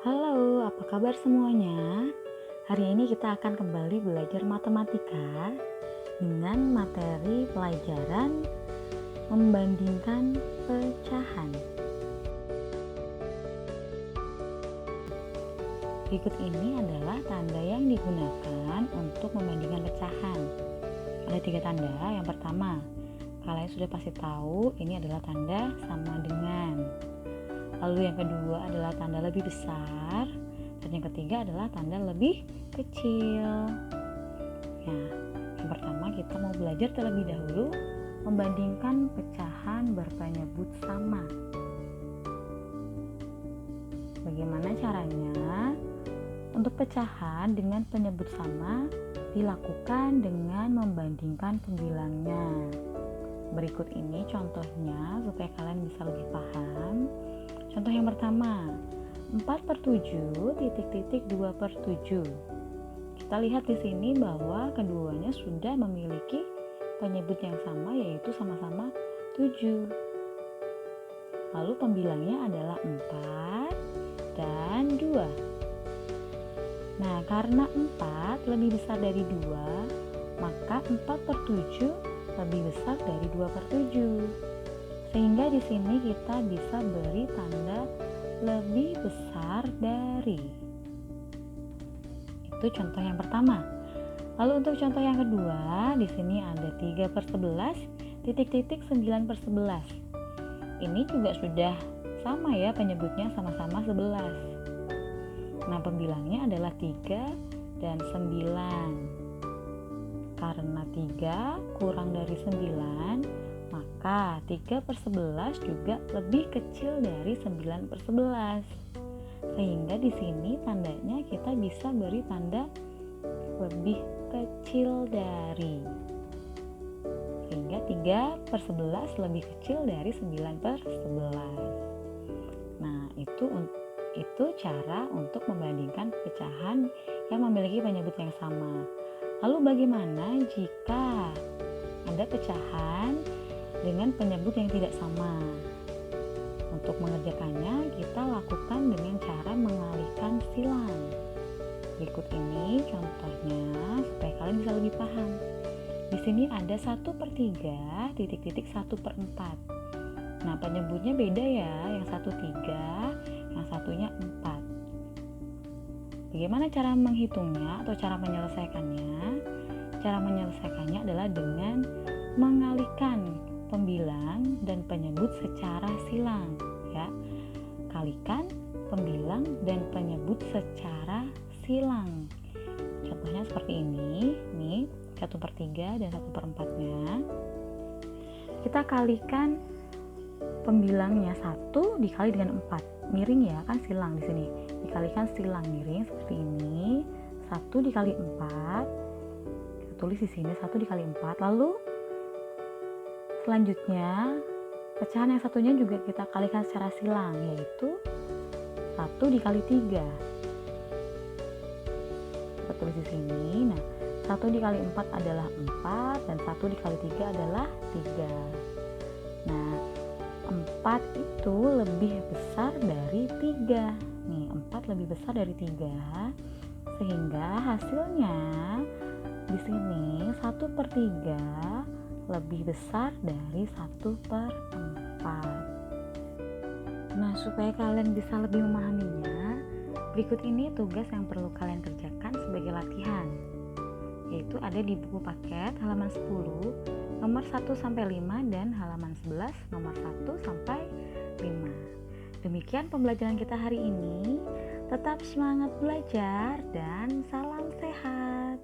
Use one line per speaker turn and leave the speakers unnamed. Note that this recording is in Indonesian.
Halo, apa kabar semuanya? Hari ini kita akan kembali belajar matematika dengan materi pelajaran membandingkan pecahan. Berikut ini adalah tanda yang digunakan untuk membandingkan pecahan. Ada 3 tanda. Yang pertama, kalian sudah pasti tahu ini adalah tanda sama dengan. Lalu yang kedua adalah tanda lebih besar, dan yang ketiga adalah tanda lebih kecil. Nah, yang pertama kita mau belajar terlebih dahulu membandingkan pecahan berpenyebut sama. Bagaimana caranya? Untuk pecahan dengan penyebut sama dilakukan dengan membandingkan pembilangnya. Berikut ini contohnya supaya kalian bisa lebih paham. Contoh yang pertama, 4/7 titik-titik 2/7. Kita lihat di sini bahwa keduanya sudah memiliki penyebut yang sama, yaitu sama-sama 7. Lalu pembilangnya adalah 4 dan 2. Nah, karena 4 lebih besar dari 2, maka 4/7 lebih besar dari 2/7. Sehingga di sini kita bisa beri tanda lebih besar dari. Itu contoh yang pertama. Lalu untuk contoh yang kedua, di sini ada 3/11 titik-titik 9/11. Ini juga sudah sama ya, penyebutnya sama-sama 11. Nah, pembilangnya adalah 3 dan 9. Karena 3 kurang dari 9, maka 3/11 juga lebih kecil dari 9/11. Sehingga di sini tandanya kita bisa beri tanda lebih kecil dari. Sehingga 3/11 lebih kecil dari 9/11. Nah, itu cara untuk membandingkan pecahan yang memiliki penyebut yang sama. Lalu bagaimana jika ada pecahan dengan penyebut yang tidak sama? Untuk mengerjakannya, kita lakukan dengan cara mengalihkan silang. Berikut ini contohnya supaya kalian bisa lebih paham. Di sini ada 1/3 titik-titik 1/4. Nah, penyebutnya beda ya, yang satu 3, yang satunya 4. Bagaimana cara menghitungnya atau cara menyelesaikannya? Cara menyelesaikannya adalah dengan mengalihkan pembilang dan penyebut secara silang, ya. Kalikan pembilang dan penyebut secara silang. Contohnya seperti ini, nih 1/3 dan 1/4-nya. Kita kalikan pembilangnya 1 dikali dengan 4. Miring ya, kan silang di sini. Dikalikan silang miring seperti ini. 1 dikali 4. Kita tulis di sini 1 dikali 4. Lalu selanjutnya, pecahan yang satunya juga kita kalikan secara silang, yaitu 1 dikali 3. Kita tulis di sini. Nah, 1 dikali 4 adalah 4 dan 1 dikali 3 adalah 3. Nah, 4 itu lebih besar dari 3. Nih, 4 lebih besar dari 3. Sehingga hasilnya di sini 1/3 lebih besar dari 1/4. Nah, supaya kalian bisa lebih memahaminya, berikut ini tugas yang perlu kalian kerjakan sebagai latihan, yaitu ada di buku paket halaman 10 nomor 1-5 dan halaman 11 nomor 1-5. Demikian pembelajaran kita hari ini. Tetap semangat belajar dan salam sehat.